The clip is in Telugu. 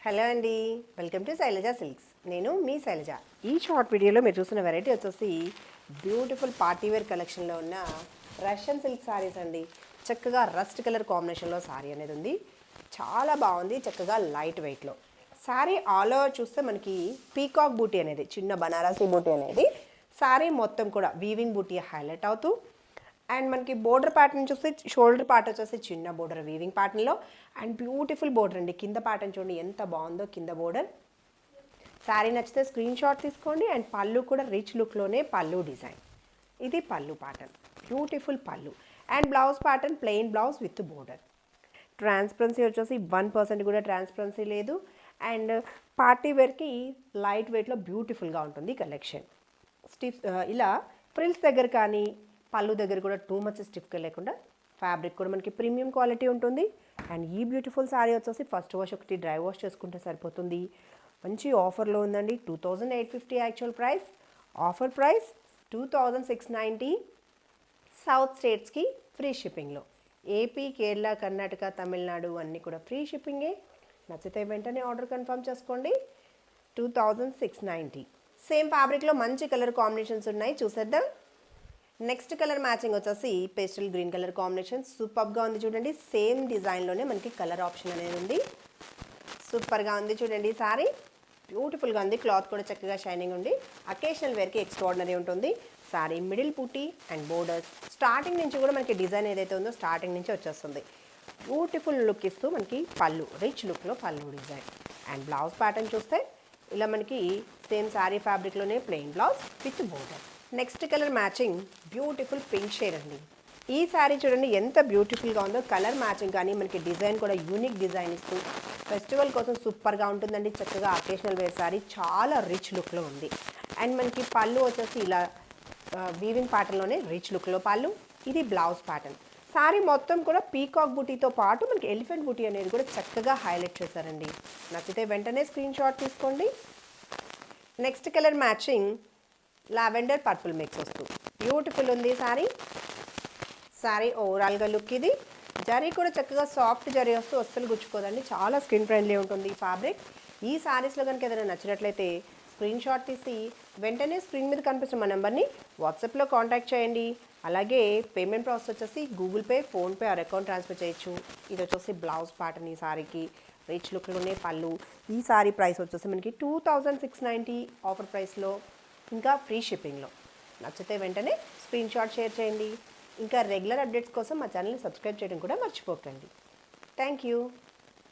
హలో అండి, వెల్కమ్ టు శైలజ సిల్క్స్. నేను మీ శైలజ. ఈ షార్ట్ వీడియోలో మీరు చూసిన వెరైటీ వచ్చేసి బ్యూటిఫుల్ పార్టీవేర్ కలెక్షన్లో ఉన్న రష్యన్ సిల్క్ సారీస్ అండి. చక్కగా రస్ట్ కలర్ కాంబినేషన్లో సారీ అనేది ఉంది. చాలా బాగుంది, చక్కగా లైట్ వెయిట్లో. సారీ ఆల్ ఓవర్ చూస్తే మనకి పీకాక్ బూటీ అనేది, చిన్న బనారసీ బూటీ అనేది సారీ మొత్తం కూడా వీవింగ్ బూటీ హైలైట్ అవుతూ, అండ్ మనకి బోర్డర్ ప్యాటర్న్ చూస్తే షోల్డర్ పార్ట్ వచ్చేసి చిన్న బోర్డర్ వీవింగ్ ప్యాటర్న్లో, అండ్ బ్యూటిఫుల్ బోర్డర్ అండి. కింద ప్యాటర్న్ చూడండి ఎంత బాగుందో, కింద బోర్డర్. శారీ నచ్చితే స్క్రీన్ షాట్ తీసుకోండి. అండ్ పళ్ళు కూడా రిచ్ లుక్లోనే పళ్ళు డిజైన్. ఇది పళ్ళు ప్యాటర్న్, బ్యూటిఫుల్ పళ్ళు. And blouse pattern plain blouse with border. Transparency వచ్చేసి 1% కూడా ట్రాన్స్పరెన్సీ లేదు. అండ్ పార్టీ వేర్కి లైట్ వెయిట్లో బ్యూటిఫుల్గా ఉంటుంది కలెక్షన్. స్టిఫ్ ఇలా ఫ్రిల్స్ దగ్గర కానీ పళ్ళు దగ్గర కూడా టూ మచ్ స్టిఫ్గా లేకుండా, ఫ్యాబ్రిక్ కూడా మనకి ప్రీమియం క్వాలిటీ ఉంటుంది. అండ్ ఈ బ్యూటిఫుల్ శారీ వచ్చేసి ఫస్ట్ వాష్ ఒకటి డ్రై వాష్ చేసుకుంటే సరిపోతుంది. మంచి ఆఫర్లో ఉందండి. 2850 actual price, offer price 2690. South స్టేట్స్కి ఫ్రీ షిప్పింగ్లో. ఏపీ, కేరళ, కర్ణాటక, తమిళనాడు అన్నీ కూడా ఫ్రీ షిప్పింగే. నచ్చితే వెంటనే ఆర్డర్ కన్ఫర్మ్ చేసుకోండి. 2690. సేమ్ ఫ్యాబ్రిక్లో మంచి కలర్ కాంబినేషన్స్ ఉన్నాయి, చూసేద్దాం. నెక్స్ట్ కలర్ మ్యాచింగ్ వచ్చేసి పేస్టల్ గ్రీన్ కలర్ కాంబినేషన్. సూపర్గా ఉంది చూడండి. సేమ్ డిజైన్లోనే మనకి కలర్ ఆప్షన్ అనేది ఉంది. సూపర్గా ఉంది చూడండి. సారీ బ్యూటిఫుల్గా ఉంది. క్లాత్ కూడా చక్కగా షైనింగ్ ఉంది. అకేషనల్ వేర్కి ఎక్స్ట్రాడినరీ ఉంటుంది. సారీ మిడిల్ పుట్టి అండ్ బోర్డర్స్ స్టార్టింగ్ నుంచి కూడా మనకి డిజైన్ ఏదైతే ఉందో స్టార్టింగ్ నుంచి వచ్చేస్తుంది. బ్యూటిఫుల్ లుక్ ఇస్తూ మనకి పళ్ళు, రిచ్ లుక్లో పళ్ళు డిజైన్. అండ్ బ్లౌజ్ ప్యాటర్న్ చూస్తే ఇలా మనకి సేమ్ శారీ ఫ్యాబ్రిక్లోనే plain blouse with border. Next colour matching beautiful pink shade అండి. ఈ శారీ చూడండి ఎంత బ్యూటిఫుల్గా ఉందో. కలర్ మ్యాచింగ్ కానీ మనకి డిజైన్ కూడా యూనిక్ డిజైన్ ఇస్తూ ఫెస్టివల్ కోసం సూపర్గా ఉంటుందండి. చక్కగా అకేషనల్ వేర్ శారీ, చాలా రిచ్ లుక్లో ఉంది. అండ్ మనకి పళ్ళు వచ్చేసి ఇలా వీవింగ్ ప్యాటర్న్లోనే రిచ్ లుక్లో పళ్ళు. ఇది బ్లౌజ్ ప్యాటర్న్. శారీ మొత్తం కూడా పీకాక్ బూటీతో పాటు మనకి ఎలిఫెంట్ బూటీ అనేది కూడా చక్కగా హైలైట్ చేశారండి. నచ్చితే వెంటనే స్క్రీన్ షాట్ తీసుకోండి. Next colour matching lavender purple mix వస్తూ బ్యూటిఫుల్ ఉంది సారీ. సారీ ఓవరాల్గా లుక్ ఇది. జరీ కూడా చక్కగా సాఫ్ట్ జరీ వస్తూ అస్సలు గుచ్చుకోదండి. చాలా స్కిన్ ఫ్రెండ్లీ ఉంటుంది ఈ ఫ్యాబ్రిక్. ఈ శారీస్లో కనుక ఏదైనా నచ్చినట్లయితే స్క్రీన్ షాట్ తీసి వెంటనే స్క్రీన్ మీద కనిపిస్తున్న మా నెంబర్ని వాట్సాప్లో కాంటాక్ట్ చేయండి. అలాగే పేమెంట్ ప్రాసెస్ వచ్చేసి Google pay, PhonePe are account transfer చేయొచ్చు. ఇది వచ్చేసి బ్లౌజ్ ప్యాటర్న్. ఈ సారీకి రిచ్ లుక్లోనే పళ్ళు. ఈ సారీ ప్రైస్ వచ్చేసి మనకి 2690 ఆఫర్ ప్రైస్లో, ఇంకా ఫ్రీ షిప్పింగ్లో. నచ్చితే వెంటనే స్క్రీన్ షాట్ షేర్ చేయండి. ఇంకా రెగ్యులర్ అప్డేట్స్ కోసం మా ఛానల్ని సబ్స్క్రైబ్ చేయడం కూడా మర్చిపోకండి. Thank you.